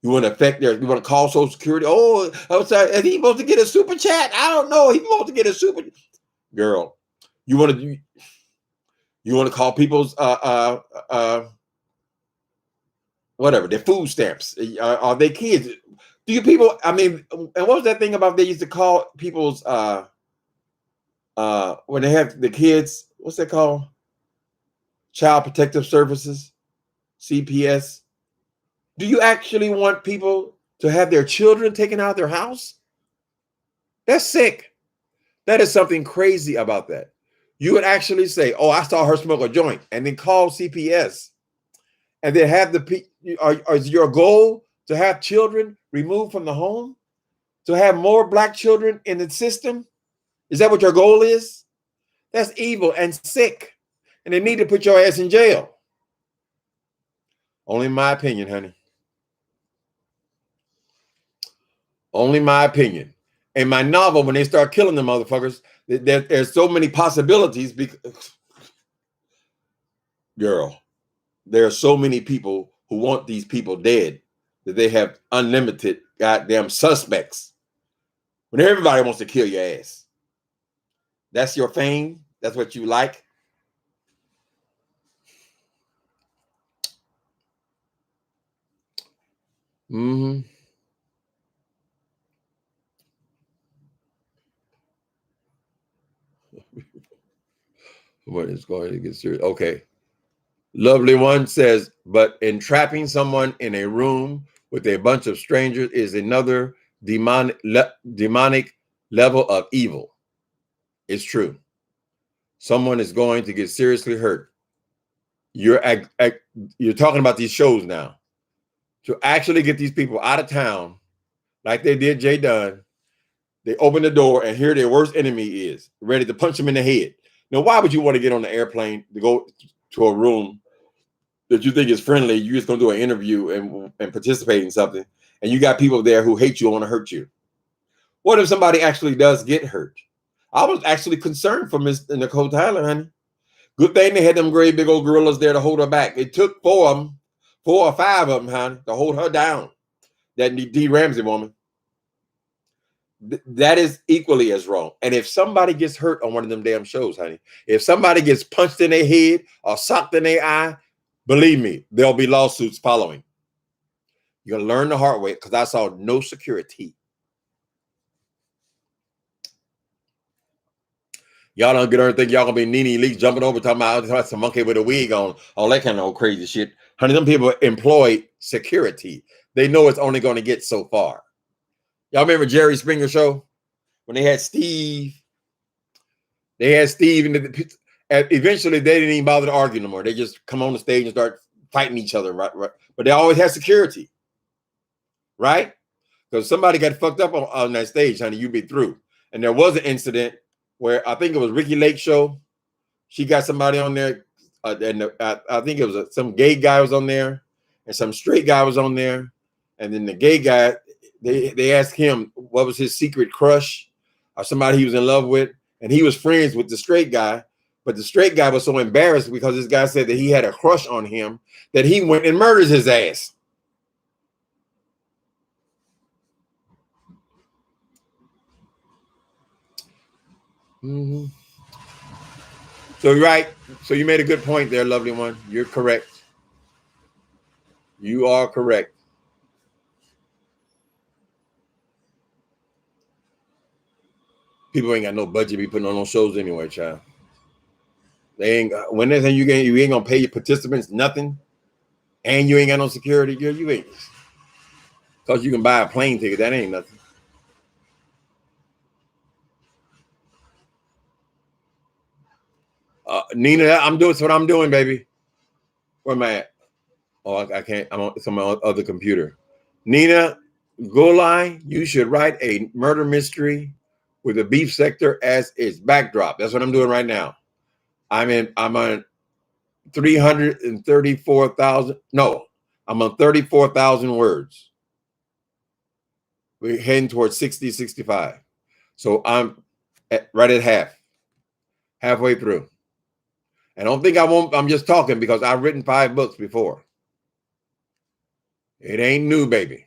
You want to call Social Security. Oh, I'm sorry. Is he supposed to get a super chat? I don't know. He's supposed to get a super. Girl, you want to call people's whatever, their food stamps. Are they kids? Do you people? I mean, and what was that thing about they used to call people's when they have the kids? What's that called? Child Protective Services. CPS. Do you actually want people to have their children taken out of their house? That's sick. That is something crazy about that. You would actually say, oh, I saw her smoke a joint, and then call CPS. And then have is your goal to have children removed from the home? To have more black children in the system? Is that what your goal is? That's evil and sick. And they need to put your ass in jail. Only my opinion, honey. Only my opinion. In my novel, when they start killing the motherfuckers, there's so many possibilities. Girl, there are so many people who want these people dead that they have unlimited goddamn suspects. When everybody wants to kill your ass. That's your fame? That's what you like? Mm-hmm. What is going to get serious? Okay. Lovely One says, but entrapping someone in a room with a bunch of strangers is another demonic level of evil. It's true. Someone is going to get seriously hurt. You're talking about these shows now. To actually get these people out of town, like they did Jay Dunn, they open the door and here their worst enemy is, ready to punch them in the head. Now, why would you want to get on the airplane to go to a room that you think is friendly? You're just going to do an interview and participate in something, and you got people there who hate you and want to hurt you. What if somebody actually does get hurt? I was actually concerned for Miss Nicole Tyler, honey. Good thing they had them great big old gorillas there to hold her back. It took 4 or 5 of them, honey, to hold her down. That D. Ramsey woman. That is equally as wrong. And if somebody gets hurt on one of them damn shows, honey, if somebody gets punched in their head or socked in their eye, believe me, there'll be lawsuits following. You're going to learn the hard way because I saw no security. Y'all don't get everything. Y'all going to be Nene Leakes jumping over talking about some monkey with a wig on, all that kind of old crazy shit. Honey, them people employ security. They know it's only going to get so far. Y'all remember Jerry Springer show? When they had Steve. They had Steve, and eventually they didn't even bother to argue no more. They just come on the stage and start fighting each other, right? But they always had security, right? Because somebody got fucked up on that stage, honey, you'd be through. And there was an incident where I think it was Ricky Lake show. She got somebody on there, and I think it was some gay guy was on there, and some straight guy was on there, and then the gay guy, they asked him what was his secret crush or somebody he was in love with, and he was friends with the straight guy, but the straight guy was so embarrassed because this guy said that he had a crush on him that he went and murdered his ass. Mm-hmm. So you're right. So you made a good point there, lovely one. You're correct. You are correct. People ain't got no budget to be putting on those shows anyway, child. They ain't when they say you ain't gonna pay your participants nothing, and you ain't got no security, girl. You ain't, because you can buy a plane ticket. That ain't nothing. Nina, I'm doing what I'm doing, baby. Where am I at? Oh, I can't. It's on my other computer. Nina Golai, you should write a murder mystery with the beef sector as its backdrop. That's what I'm doing right now. I'm on 334,000. No, I'm on 34,000 words. We're heading towards 60, 65. So I'm right at halfway through. I don't think I'm just talking because I've written 5 books before. It ain't new, baby.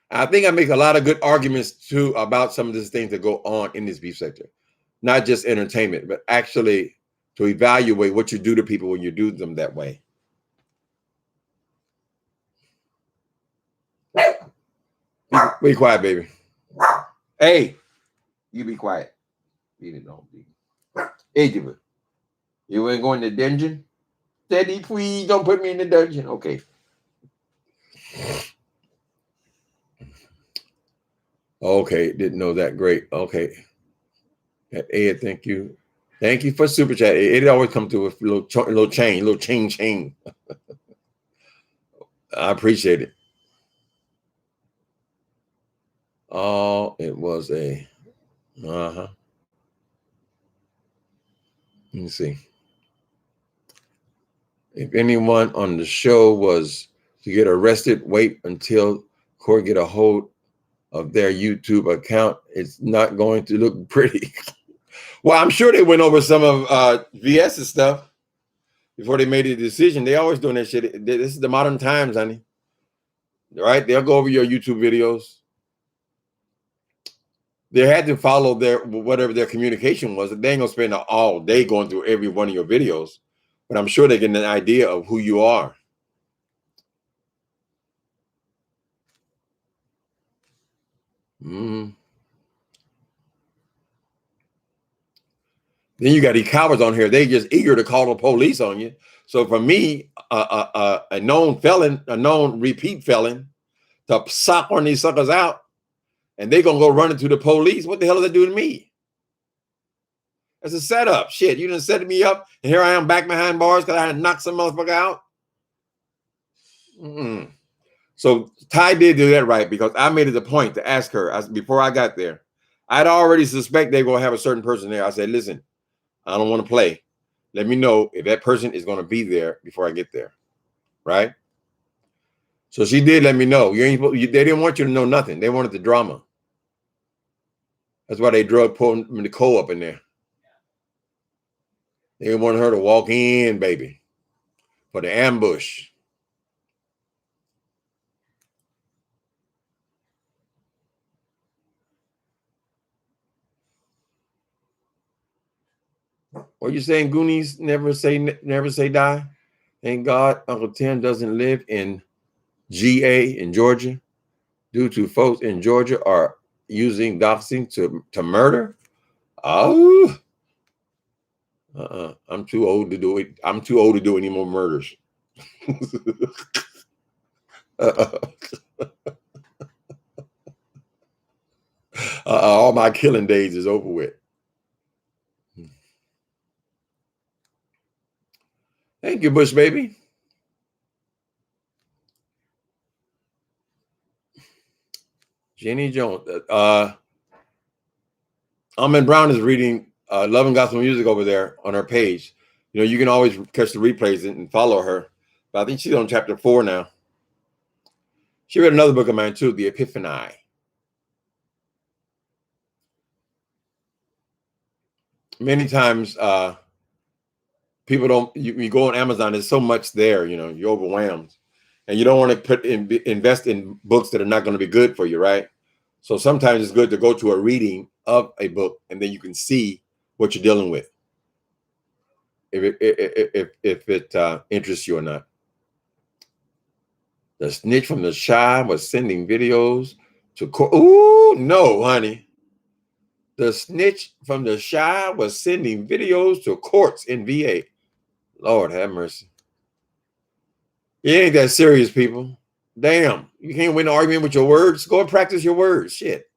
I think I make a lot of good arguments too about some of these things that go on in this beef sector. Not just entertainment, but actually to evaluate what you do to people when you do them that way. Be quiet, baby. Hey, you be quiet. You don't be. Hey, give it. You ain't going to dungeon? Daddy, please don't put me in the dungeon. Okay. Okay, didn't know that. Great. Okay. Ed, thank you. Thank you for super chat. It always comes through with a little chain. I appreciate it. Oh, it was a Let me see. If anyone on the show was to get arrested, wait until court get a hold of their YouTube account. It's not going to look pretty. Well, I'm sure they went over some of VS's stuff before they made a decision. They always doing that shit. This is the modern times, honey. Right? They'll go over your YouTube videos. They had to follow their whatever their communication was. They ain't gonna spend all day going through every one of your videos, but I'm sure they're getting an idea of who you are. Mm. Then you got these cowards on here. They just eager to call the police on you. So for me, a known felon, a known repeat felon, to sock one of these suckers out, and they gonna go running to the police. What the hell does that do to me? That's a setup. Shit, you done set me up, and here I am back behind bars because I had knocked some motherfucker out. Mm-mm. So Ty did do that right, because I made it a point to ask her before I got there. I'd already suspect they were gonna have a certain person there. I said, listen, I don't want to play. Let me know if that person is going to be there before I get there. Right? So she did let me know. They didn't want you to know nothing. They wanted the drama. That's why they drug pulling Nicole up in there. They wanted her to walk in, baby, for the ambush. What you saying, Goonies? Never say die. Thank God Uncle Tim doesn't live in GA in Georgia, due to folks in Georgia are using doxxing to murder. Oh, I'm too old to do it. I'm too old to do any more murders. All my killing days is over with. Thank you, Bush baby. Jenny Jones. Almond Brown is reading Love and Gospel Music over there on her page. You know, you can always catch the replays and follow her. But I think she's on chapter 4 now. She read another book of mine too, The Epiphany. Many times people don't, you go on Amazon, there's so much there, you know, you're overwhelmed. And you don't want to invest in books that are not going to be good for you, right? So sometimes it's good to go to a reading of a book, and then you can see what you're dealing with, if it interests you or not. The snitch from the Shy was sending videos to court. Ooh, no, honey. The snitch from the Shy was sending videos to courts in VA. Lord have mercy. It ain't that serious, people. Damn, you can't win an argument with your words. Go and practice your words. Shit.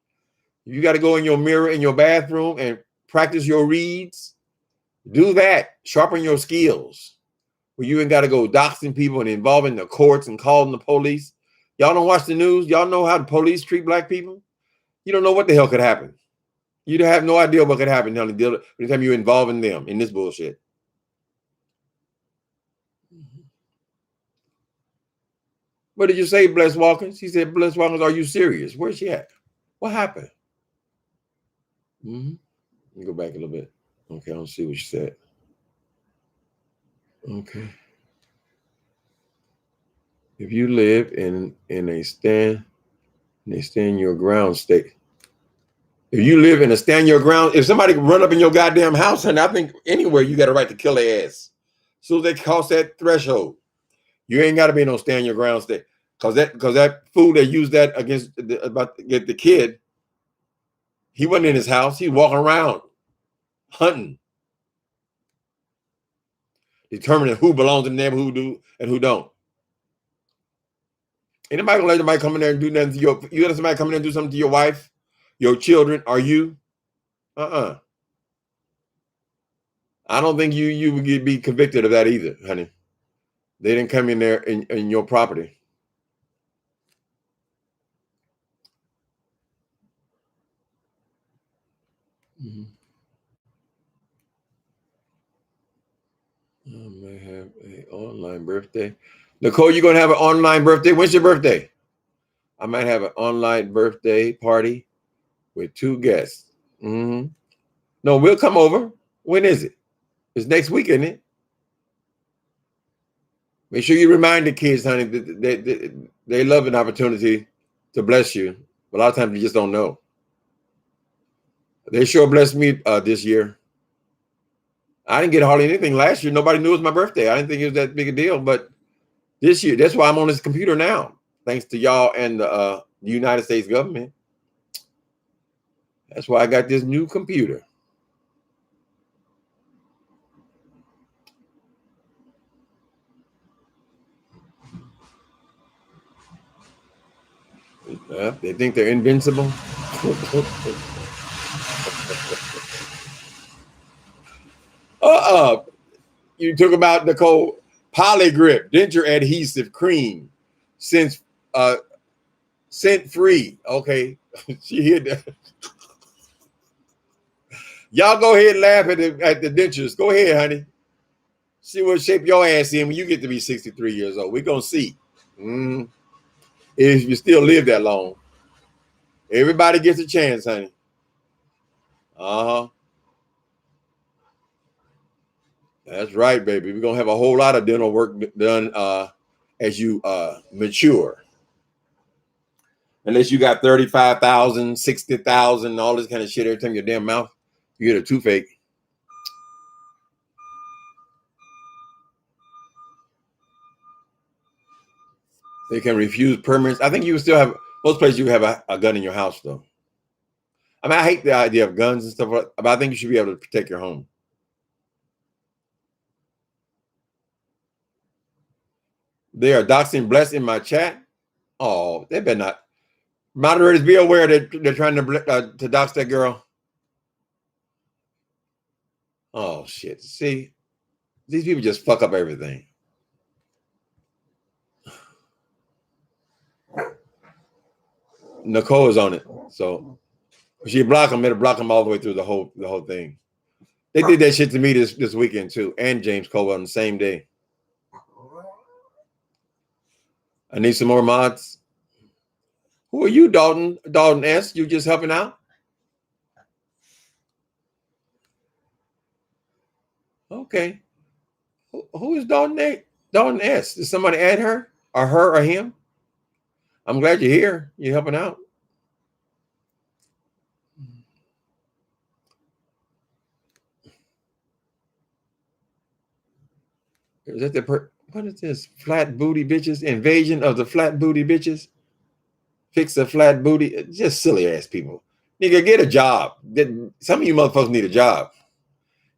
You got to go in your mirror in your bathroom and practice your reads. Do that. Sharpen your skills. Where you ain't got to go doxing people and involving the courts and calling the police. Y'all don't watch the news. Y'all know how the police treat black people. You don't know what the hell could happen. You have no idea what could happen anytime you're involving them in this bullshit. What did you say, Bless Watkins? He said, Bless Watkins, are you serious? Where's she at? What happened? Let me go back a little bit. Okay, I don't see what she said. Okay. If you live in a stand your ground state. If you live in a stand your ground, if somebody run up in your goddamn house, and I think anywhere you got a right to kill their ass. As soon as they cross that threshold, you ain't got to be no stand your ground state. Because that fool that used that about to get the kid, he wasn't in his house. He walking around hunting. determining who belongs in the neighborhood, who do and who don't. Anybody gonna let somebody come in there and do nothing to you let somebody come in there and do something to your wife, your children, or you? I don't think you would be convicted of that either, honey. They didn't come in there in your property. Mm-hmm. I may have an online birthday. Nicole, you gonna have an online birthday? When's your birthday? I might have an online birthday party with 2 guests. Mm-hmm. No, we'll come over. When is it? It's next week, isn't it? Make sure you remind the kids, honey, that they love an opportunity to bless you. But a lot of times you just don't know. They sure blessed me this year. I didn't get hardly anything last year. Nobody knew it was my birthday. I didn't think it was that big a deal. But this year, that's why I'm on this computer now, thanks to y'all and the United States government. That's why I got this new computer. They think they're invincible. You talk about, Nicole, Polygrip denture adhesive cream, scent free. Okay, she hit that. Y'all go ahead and laugh at the dentures. Go ahead, honey. See what shape your ass in when you get to be 63 years old. We're gonna see. If you still live that long. Everybody gets a chance, honey. That's right, baby. We're gonna have a whole lot of dental work done as you mature. Unless you got 35,000, 60,000, all this kind of shit every time your damn mouth, you get a toothache. They can refuse permits. I think you still have, most places you have a gun in your house, though. I mean, I hate the idea of guns and stuff, but I think you should be able to protect your home. They are doxing Bless in my chat. Oh, they better not. Moderators, be aware that they're trying to dox that girl. Oh, shit. See, these people just fuck up everything. Nicole is on it. So she blocked him, made her block him all the way through the whole thing. They did that shit to me this weekend too, and James Cole on the same day. I need some more mods. Who are you, Dalton? Dalton S. You just helping out? Okay. Who is Dalton A? Dalton S. Did somebody add her or him? I'm glad you're here. You're helping out. Is that what is this? Flat booty bitches? Invasion of the flat booty bitches? Fix a flat booty? Just silly ass people. Nigga, get a job. Some of you motherfuckers need a job.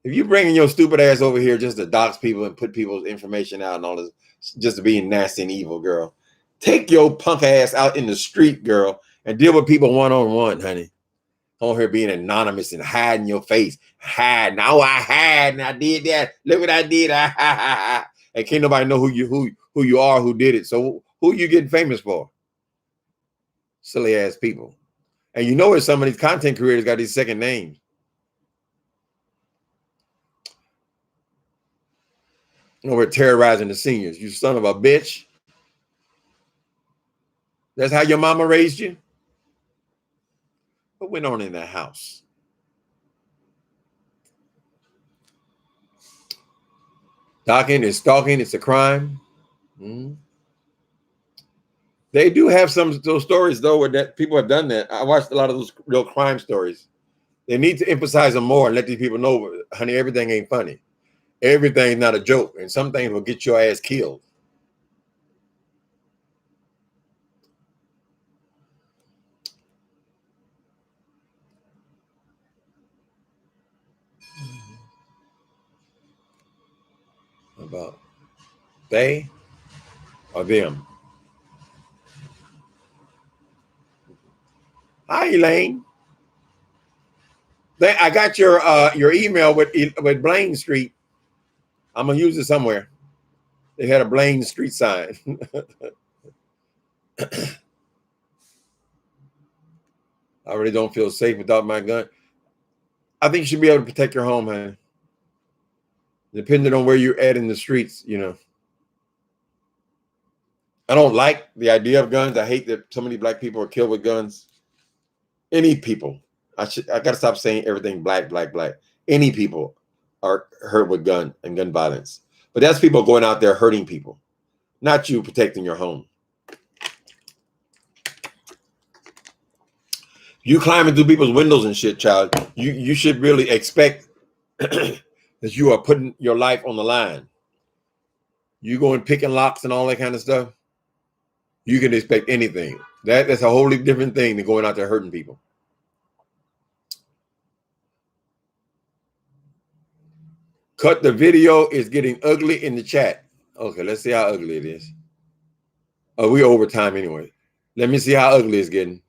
If you bringing your stupid ass over here just to dox people and put people's information out and all this, just to being nasty and evil, girl, take your punk ass out in the street, girl, and deal with people one-on-one, honey. On here being anonymous and hiding your face. Hide. Now I hide and I did that. Look what I did. And can't nobody know who you are, who did it. So who you getting famous for? Silly ass people. And you know, some of these content creators got these second names. We're terrorizing the seniors. You son of a bitch. That's how your mama raised you? What went on in that house? Stalking is stalking. It's a crime. Mm-hmm. They do have some of those stories, though, where that people have done that. I watched a lot of those real crime stories. They need to emphasize them more and let these people know, honey, everything ain't funny. Everything's not a joke. And some things will get your ass killed. about? They or them? Hi, Elaine. I got your email with Blaine Street. I'm gonna use it somewhere. They had a Blaine Street sign. I really don't feel safe without my gun. I think you should be able to protect your home, honey. Depending on where you're at in the streets, you know. I don't like the idea of guns. I hate that so many black people are killed with guns. Any people. I gotta stop saying everything black, black, black. Any people are hurt with gun and gun violence. But that's people going out there hurting people, not you protecting your home. You climbing through people's windows and shit, child. You should really expect that you are putting your life on the line. You going picking locks and all that kind of stuff. You can expect anything. That's a wholly different thing than going out there hurting people. Cut the video is getting ugly in the chat. Okay, let's see how ugly it is. Oh, we over time anyway. Let me see how ugly it's getting.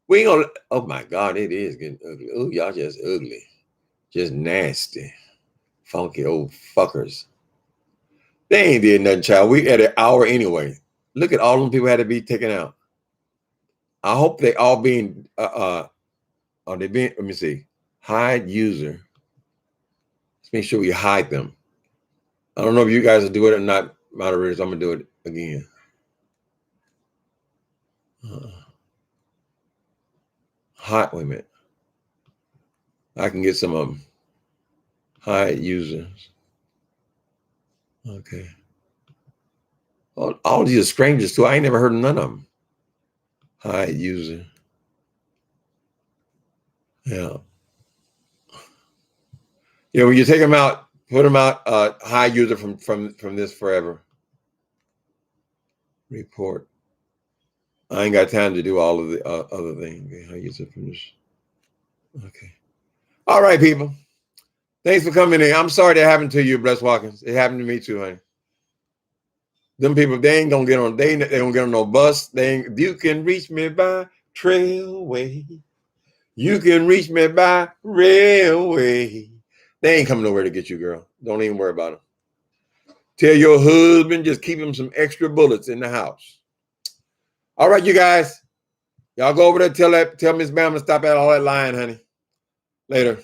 We ain't gonna. Oh my God, it is getting ugly. Oh, y'all just ugly, just nasty, funky old fuckers. They ain't did nothing, child. We at an hour anyway. Look at all them people had to be taken out. I hope they all being are they being? Let me see. Hide user. Let's make sure we hide them. I don't know if you guys will do it or not, moderators. I'm gonna do it again. Hide. Wait a minute. I can get some of them. Hide users. Okay. All these are strangers too. I ain't never heard of none of them. Hide user. Yeah. Yeah, when you take them out, put them out, hide user from this forever. Report. I ain't got time to do all of the other things. Okay, hide user from this. Okay. All right, people. Thanks for coming in. I'm sorry that happened to you, Bless Watkins. It happened to me too, honey. Them people, they ain't gonna get on. They don't get on no bus. You can reach me by trailway. You can reach me by railway. They ain't coming nowhere to get you, girl. Don't even worry about them. Tell your husband, just keep him some extra bullets in the house. All right, you guys. Y'all go over there, tell Miss Bama to stop at all that lying, honey. Later.